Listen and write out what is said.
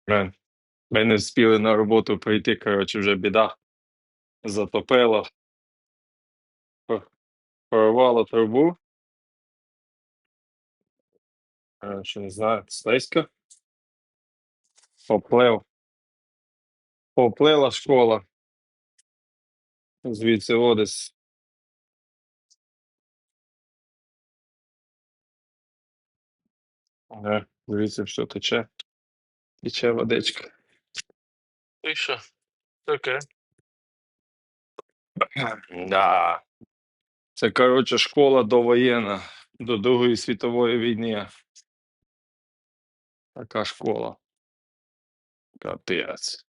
Блін, ми не встигли на роботу прийти, коротше, вже біда. Затопило, по- порвало трубу. Коротше, не знаю, слизько. Поплив. Поплила школа. Звідси Одес. Звідси все тече. Тече водичка. І що? Таке. Да. Це, коротше, школа довоєнна. До Другої світової війни. Така школа. Капець.